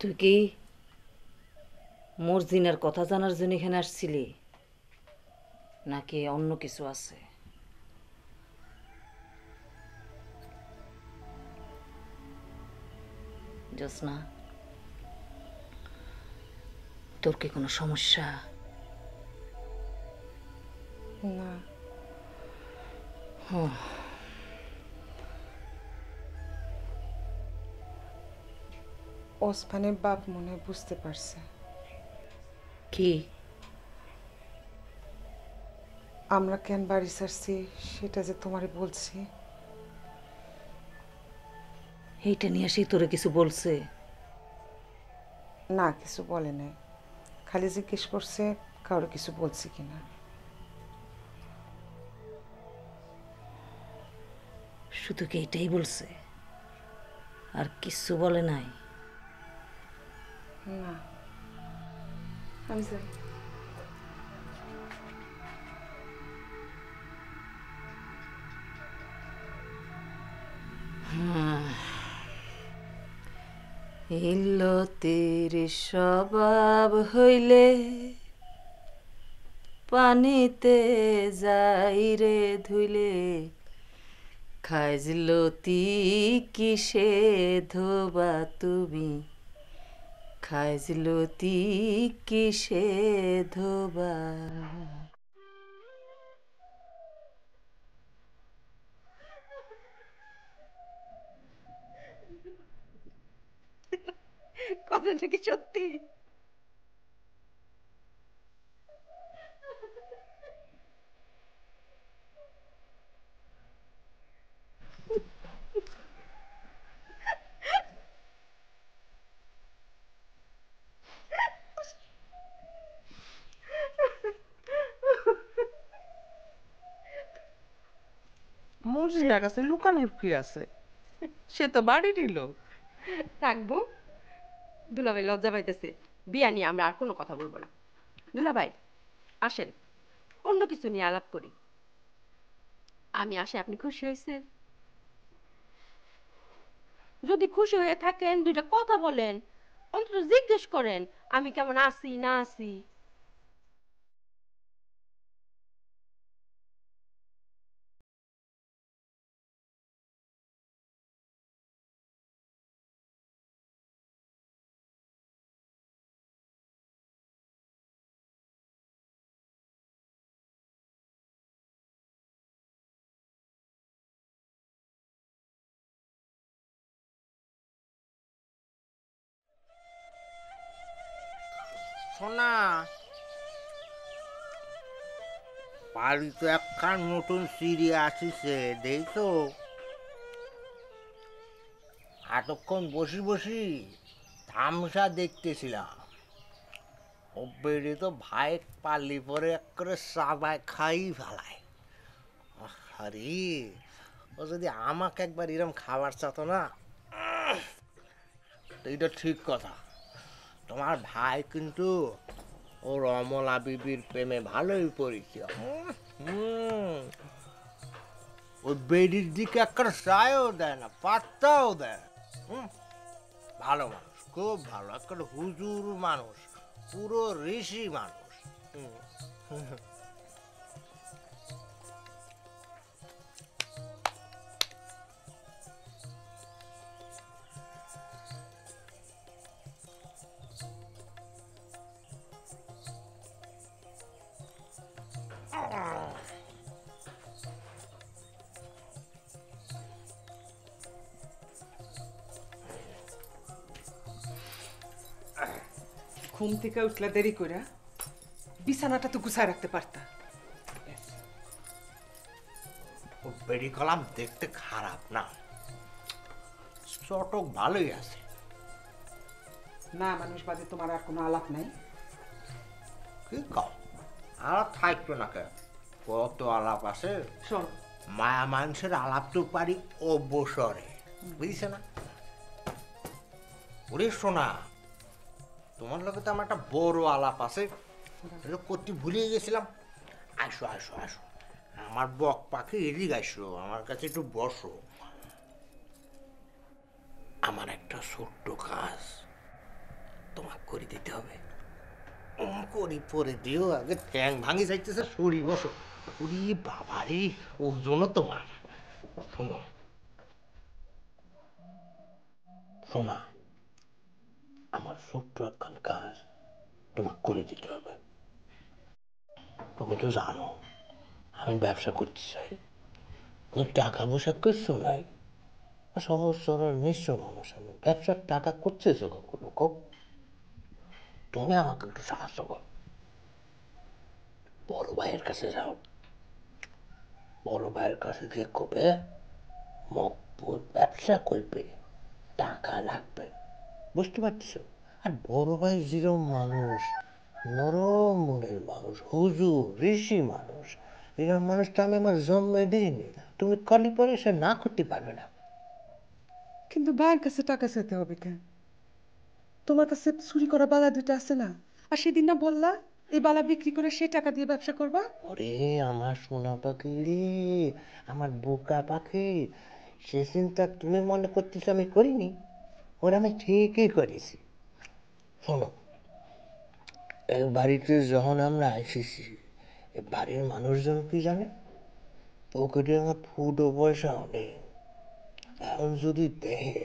তুই কি মর্জিনার কথা জানার জন্য এখানে আসছিলি নাকি অন্য কিছু আছে? জোসনা, তোর কি কোনো সমস্যা? না, ওসমানের বাপ মনে হয় বুঝতে পারছে কি? আমরা কেন বাড়ি ছাড়ছি সেটা যে তোমারে বলছি। এইটা নিয়ে আসি তোরে কিছু বলছে? না, কিছু বলে নাই, খালি জিজ্ঞেস করছে কারো কিছু বলছি কিনা। শুধু কি এইটাই বলছে, আর কিছু বলে নাই? না, আমি যাই। ইল্লতির স্বভাব হইলে পানিতে যাই রে ধুইলে, খাইজলতি কিসে ধোবা তুমি, খাইজলতি কিসে ধোবা? কথাটা কি সত্যি? মর্জিনার কাছে লুকানোর কি আছে? সে তো বাড়িরই লোক। থাকবো। দুলাভাই লজ্জা পাইতেছে, বিয়া নিয়ে আমরা আর কোনো কথা বলবো না। দুলাভাই আসেন, অন্য কিছু নিয়ে আলাপ করি। আমি আসে আপনি খুশি হয়েছেন? যদি খুশি হয়ে থাকেন দুইটা কথা বলেন, অন্তত জিজ্ঞেস করেন আমি কেমন আছি না আছি। সোনা, বাড়ি তো একখান নতুন সিঁড়ি আসিছে দেখছো? এতক্ষণ বসি বসি তামসা দেখতেছিলাম। ও বেড়ে তো ভাই পাল্লি পরে এক করে চাবায় খাই ফেলায়। আরে ও যদি আমাকে একবার এরম খাবার চাতো না, তো এটা ঠিক কথা। তোমার ভাই কিন্তু ও রমলা বিবির প্রেমে ভালোই পরিচয়। ওই বেডির দিকে একটা চায়ও দেয় না, পাত্তাও দেয় না। ভালো মানুষ, খুব ভালো, একটা হুজুর মানুষ, পুরো ঋষি মানুষ। ঘুম থেকে উঠলা দেরি করে, বিছানাটা তো গুছায় রাখতে পারতা। ও বেডি কলাম দেখতে খারাপ না, চটক ভালোই আছে। না, মানুষ বাদে তোমার আর কোনো আলাপ নাই? কি কও, আলাপ থাকবে না কে? কত আলাপ আছে। শোন, মায়া মানুষের আলাপ তো পারি অবসরে, বুঝছে না? ওরে শোনা, তোমার লোকে তো আমার একটা বড় আলাপ আছে, করতে ভুলে গেছিলাম। আসো আসো আসো, আমার বক পাখি এদিকে আসো, আমার কাছে একটু বসো। আমার একটা ছোট্ট কাজ, করে দিতে হবে। করি পরে দিও, আগে ট্যাং ভাঙি যাইতেছে, সরি বসো। উরি বাবারে, ওজনও তোমার। শোনো শোনা, আমার ছোট্ট একখান কাজ তোমাকে করে দিতে হবে। তুমি তো জানো আমি ব্যবসা করতে চাই, টাকা পয়সা কিছু নাই, সহজ সরল নিঃস্ব মানুষ আমি, ব্যবসার টাকা করতেছো কখনো কও? তুমি আমাকে একটু সাহায্য করো। বড় ভাইয়ের কাছে যাও, বড় ভাইয়ের কাছে গিয়ে কবে মকবুল ব্যবসা করবে, টাকা লাগবে, বুঝতে পারছো? আর বড় ভাই যেরকম মানুষ, নরম মনের মানুষ, হুজুর ঋষি মানুষ, এরকম মানুষটা আমি আমার জন্মে দিইনি। তুমি কলি পরে সে না করতে পারবে না। কিন্তু ভাইয়ের কাছে টাকা চাইতে হবে কেন? তোমার কাছে চুরি করা বালা দুইটা আছে না? আর সেদিন না বললা এই বালা বিক্রি করে সেই টাকা দিয়ে ব্যবসা করবা? ওরে আমার সোনা পাখি রে, আমার বোকা পাখি, সে চিন্তা তুমি মনে করতেছো আমি করিনি? ওরা আমি ঠিকই করেছি। শোনো, এই বাড়িতে যখন আমরা এসেছি, এই বাড়ির মানুষজন কি জানে, পকেটে আমার ফুটো পয়সাও নেই। এখন যদি দেখে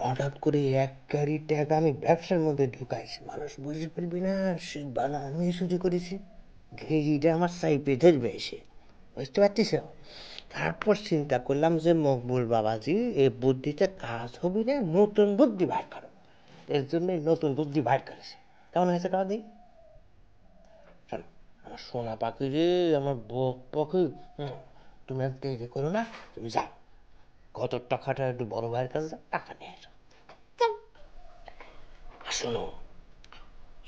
হঠাৎ করে এক গাড়ি টাকা আমি ব্যবসার মধ্যে ঢুকাইছি, মানুষ বুঝে ফেলবি না সে বানা আমি চুরি করেছি, ঘেরিটা আমার সাইপে ধরবে এসে, বুঝতে পারছিস? তারপর চিন্তা করলাম যে মকবুল বাবাজি এই বুদ্ধিতে কাজ হবে না, নতুন বুদ্ধি বার করো। এর জন্য নতুন বুদ্ধি বার করেছে। কেমন হয়েছে কাজ দিই? শোনো, আমার সোনা পাখি রে, আমার বক পাখি, তুমি আর দেরি করো না, তুমি যাও কত টাকাটা একটু বড় ভাইয়ের কাছে যাও, টাকা নিয়ে আসো। আর শোনো,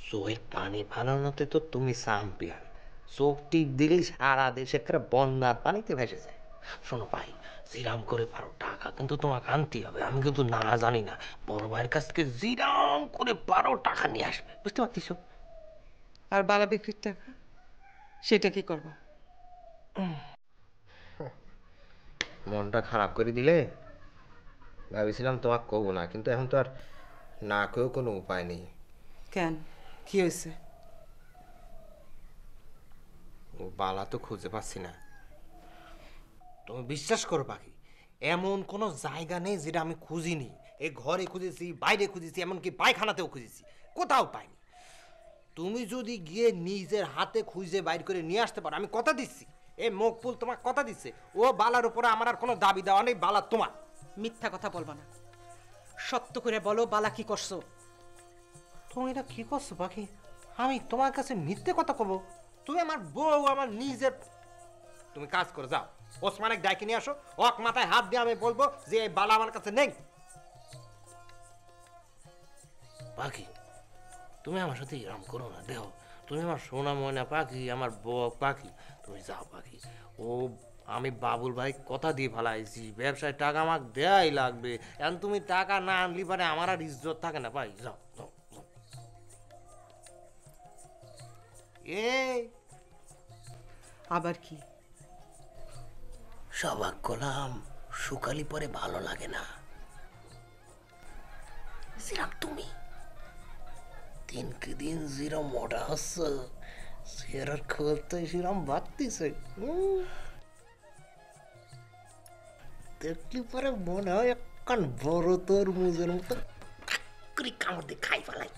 চোখের পানি ফালানোতে তো তুমি চ্যাম্পিয়ন, চোখ টিপ দিলেই সারা দেশে একটা বন্যার পানিতে ভেসে যায়। শোনো ভাই, জিরাম করে পারো টাকা কিন্তু তোমাকে আনতে হবে, আমি কিন্তু না জানি না, বড় ভাইয়ের কাছ থেকে জিরাম করে পারো টাকা নিয়ে আসবে, বুঝতে পারছিস? আর বালা বিক্রির টাকা সেটা কি করবা? মনটা খারাপ করে দিলে, ভেবেছিলাম তোমাকে কব না, কিন্তু এখন তো আর না কেউ কোনো উপায় নেই। কেন, কি হয়েছে? ও বালা তো খুঁজে পাচ্ছি না। তুমি বিশ্বাস করো পাখি, এমন কোনো জায়গা নেই যেটা আমি খুঁজিনি। এই ঘরে খুঁজেছি, বাইরে খুঁজেছি, এমনকি পায়খানাতেও খুঁজেছি, কোথাও পাইনি। তুমি যদি গিয়ে নিজের হাতে খুঁজে বাইর করে নিয়ে আসতে পারো, আমি কথা দিচ্ছি, এই মকবুল তোমার কথা দিচ্ছে, ও বালার উপরে আমার আর কোনো দাবি দেওয়া নেই, বালা তোমার। মিথ্যা কথা বলবা না, সত্য করে বলো বালা কি করছো? তুমি এটা কি করছো পাখি? আমি তোমার কাছে মিথ্যে কথা কব? তুমি আমার বউ, আমার নিজের। তুমি কাজ করে যাও, ওসমানের ডাইকে নিয়ে আসো, ওক মাথায় হাত দিয়ে আমি বলবো যে এই বালা আমার কাছে নেই। পাখি, তুমি আমার সাথে এরম করো না, দেখো তুমি আমার সোনা ময়না পাখি, আমার বউ পাখি, তুমি যাও পাখি। ও আমি বাবুল ভাই কথা দিয়ে ফেলাইছি, ব্যবসায় টাকা আমাকে দেয়াই লাগবে, এখন তুমি টাকা না আনলি পারে আমার আর ইজ্জত থাকে না, পাই যাও যাও। এই আবার কি? সবাক কলাম শুকালি পরে ভালো লাগে না, যেরম তুমি দিনকে দিন যেরম মোটা হচ্ছে, চেহারার খোলতে সেরম বাড়তিছে, দেখলি পরে মনে হয় একখান বড় তরমুজের মতো করে কামড় দিয়ে খাই ফেলাই।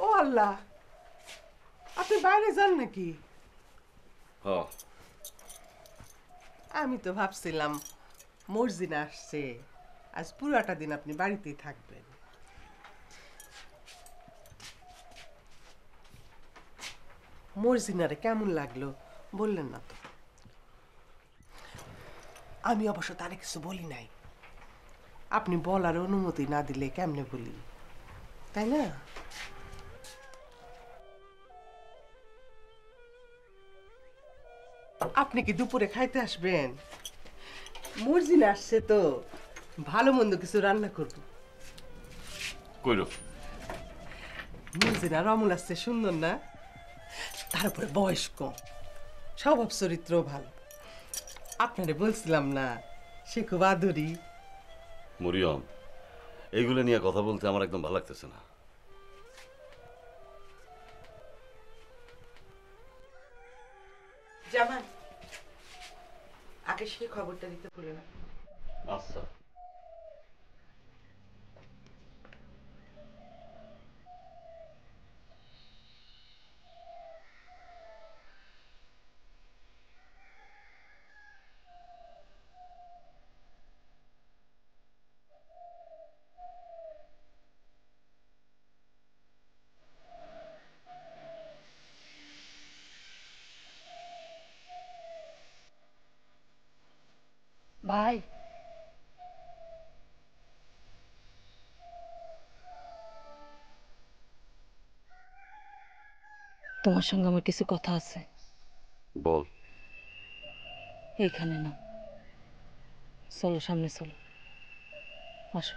ও আল্লাহ, আপনি বাইরে যান নাকি? আমি তো ভাবছিলাম মর্জিনা আসছে, আজ পুরাটা দিন আপনি বাড়িতেই থাকবেন। মর্জিনারে কেমন লাগলো বললেন না তো? আমি অবশ্য তারে কিছু বলি নাই, আপনি বলার অনুমতি না দিলে কেমনে বলি, তাই না? আপনি কি দুপুরে খাইতে আসবেন? মর্জিনা আসছে তো, ভালো মন্দ কিছু রান্না করব। কইরো মুজিরা রমুল আসছে সুন্দর না, তারপরে বয়স কম, স্বভাব চরিত্র ভালো। আপনারে বলছিলাম না সে খুব আদুরি। মরিয়ম, এইগুলো নিয়ে কথা বলতে আমার একদম ভালো লাগতেছে না। জামাই, আগে সে খবরটা দিতে ভুলে না। আচ্ছা। ভাই, তোমার সঙ্গে আমার কিছু কথা আছে। বল। এইখানে না, চলো সামনে চলো, আসো।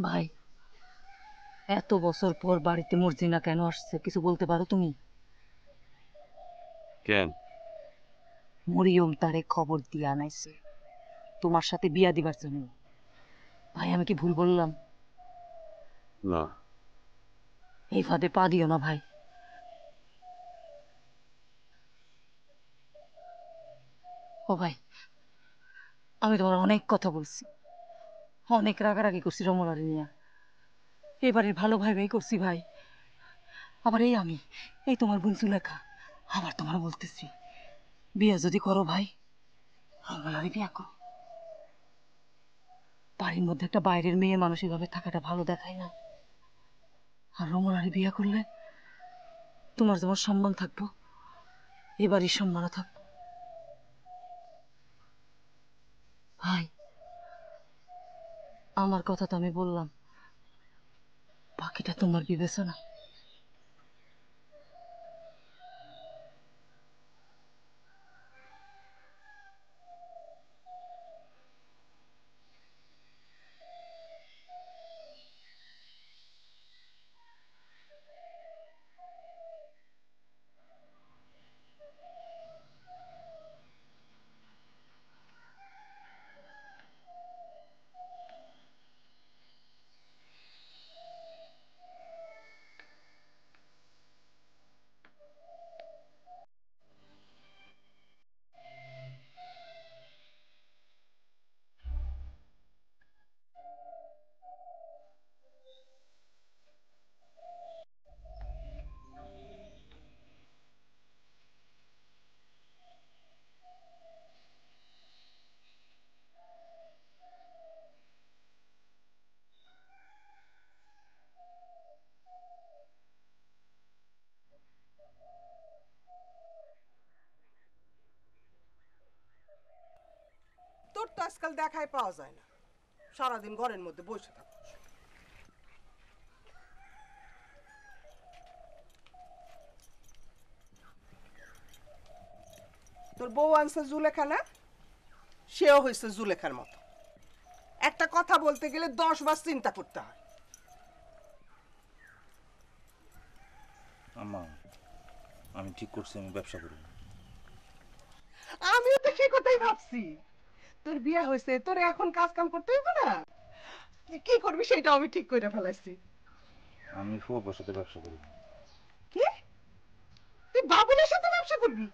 ভাই, এত বছর পর বাড়িতে মর্জিনা কেন আসছে কিছু বলতে পারো তুমি? কেন? মরিয়ম তারে খবর দিয়ে আনাইছে তোমার সাথে বিয়া দিবার জন্য। ভাই, আমি কি ভুল বললাম? না। এই ফাঁদে পা দিও না ভাই। ও ভাই, আমি তোমার অনেক কথা বলছি, অনেক রাগারাগি করছি রমলারে নিয়ে, এবারের ভালো ভাই ভাই করছি ভাই। আবার এই তোমার বোন সুলেখা, আবার তোমার বলতেছি বিয়া যদি করো ভাই, রমলারে বিয়া করো। বাড়ির মধ্যে একটা বাইরের মেয়ে মানুষ এভাবে থাকাটা ভালো দেখায় না। আর রমলারে বিয়া করলে তোমার যেমন সম্মান থাকবো, এবারই সম্মানও থাকবো। ভাই, আমার কথা তো আমি বললাম, বাকিটা তোমার বিবেচনা। তোর তো আজকাল দেখাই পাওয়া যায় না, সারাদিন ঘরের মধ্যে বসে থাকো। তোর বউ আনছে জুলেখা না, সেও হয়েছে জুলেখার মতো। একটা কথা বলতে গেলে 10 বার চিন্তা করতে হয়। আম্মা, আমি ঠিক করছি আমি ব্যবসা করব। আমিও তো সেই কথাই ভাবছি। তোর বিয়ে হয়েছে, তোর এখন কাজ কাম করতে হইবে না? তুই কি করবি সেটা আমি ঠিক করে ফেলাইছি। আমি ফুয়ার সাথে ব্যবসা করব। কি? তুই বাবুলের সাথে ব্যবসা করবি?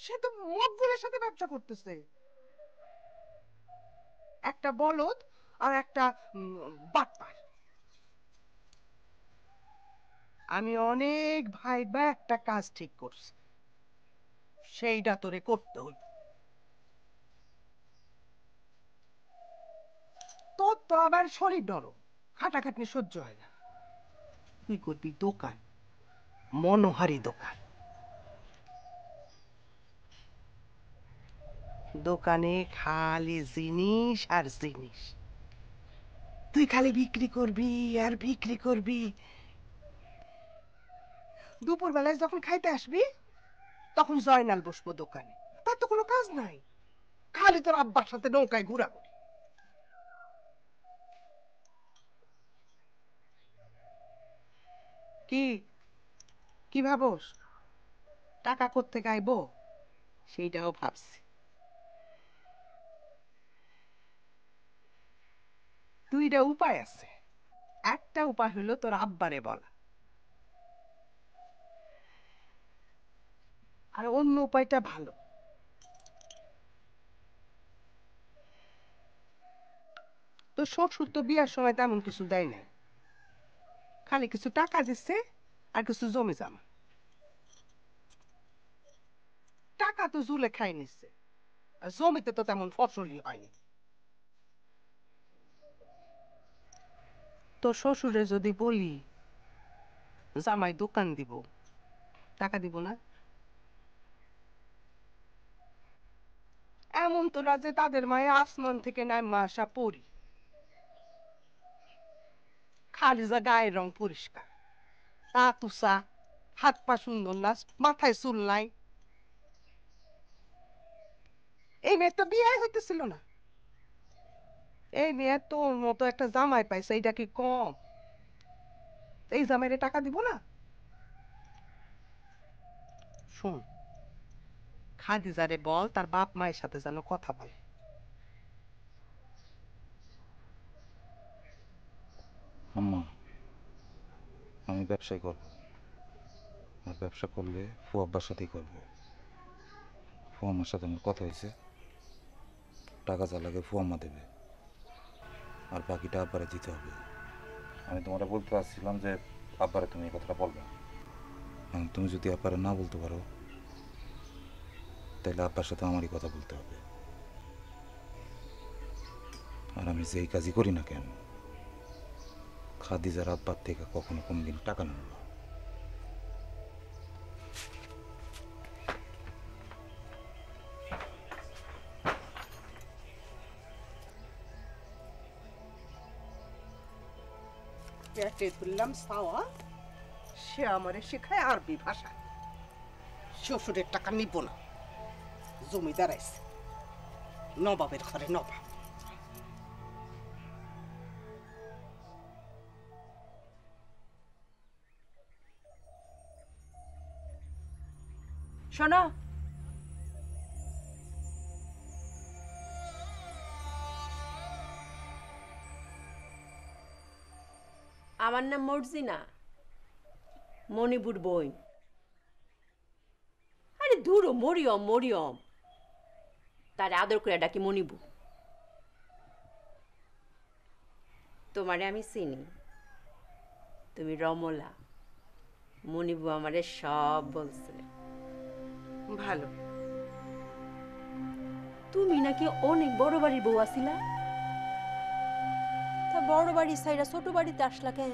সে তো মকবুলের সাথে ব্যবসা করতেছে। একটা বলদ আর একটা বাটপার। আমি অনেক ভাইবা একটা কাজ ঠিক করছি, সেইটা তোরে করতে হইব। তোর তো আবার শরীর নরম, খাটাখাটনি সহ্য হয় না। তুই করবি দোকান, মনোহারি দোকান। দোকানে খালি জিনিস আর জিনিস, তুই খালি বিক্রি করবি আর বিক্রি করবি। দুপুর বেলায় যখন খাইতে আসবি তখন জয়নাল বসবো দোকানে, তার তো কোনো কাজ নাই, খালি তোর আব্বার সাথে নৌকায় ঘোরাঘুরি। কি কি ভাবস টাকা করতে গাইবো? সেইটাও ভাবছি। দুইটা উপায় আছে। একটা উপায় হলো তোর আব্বারে বলা, আর অন্য উপায়টা ভালো। তোর শ্বশুর তো বিয়ার সময় তেমন কিছু দেয় নাই, খালি কিছু টাকা দিচ্ছে আর কিছু জমি জমা। টাকা তো জুলে খাই নিচ্ছে, আর জমিতে তো তেমন ফসলই হয়নি। তোর শ্বশুরে যদি বলি জামাই দোকান দিব, টাকা দিব না? এমন তোরা যে তাদের মায়ে আসমান থেকে নাইমা আসা পড়ি, খালি যা গায়ের রং পরিষ্কার, তা তুষা, হাত পা সুন্দর না, মাথায় চুল নাই। এই মেয়ের তো বিয়ে হইতেছিল না, এই মেয়ে তোর মতো একটা জামাই পাইছে, এইটা কি কম? এই জামাইরে টাকা দিব না? শোন, খাদিজারে বল তার বাপ মায়ের সাথে যেন কথা বলে। আম্মা, আমি ব্যবসায় করব, আর ব্যবসা করলে ফুয়া আব্বার সাথেই করবো। ফুয়া আম্মার সাথে আমার কথা হয়েছে, টাকা যা লাগে ফুয়া আম্মা দেবে, আর বাকিটা আব্বারে দিতে হবে। আমি তোমার বলতে চাচ্ছিলাম যে আব্বারে তুমি এই কথাটা বলবে, এখন তুমি যদি আব্বারে না বলতে পারো তাহলে আব্বার সাথে আমারই কথা বলতে হবে। আর আমি যেই কাজই করি না কেন, খাদিজার আব্বার থেকে কখনো কোনদিন টাকা নেব না। পেটে তুললাম সাওয়া, সে আমারে শেখায় আরবি ভাষা। শ্বশুরের টাকা নিব না, জমিদার আইছে, নবাবের ঘরে নবাব। শোনো, আমার নাম মর্জিনা, মণিপুর বই। আরে দূরও, মরিয়ম মরিয়ম, তার আদর করে ডাকি মণিবু। তোমারে আমি চিনি, তুমি রমলা। মণিবু আমারে সব বলছে। ভালো। তুমি নাকি অনেক বড় বাড়ির বউ আছিলা, তা বড় বাড়ি সাইরা ছোট বাড়িতে আসলা কেন?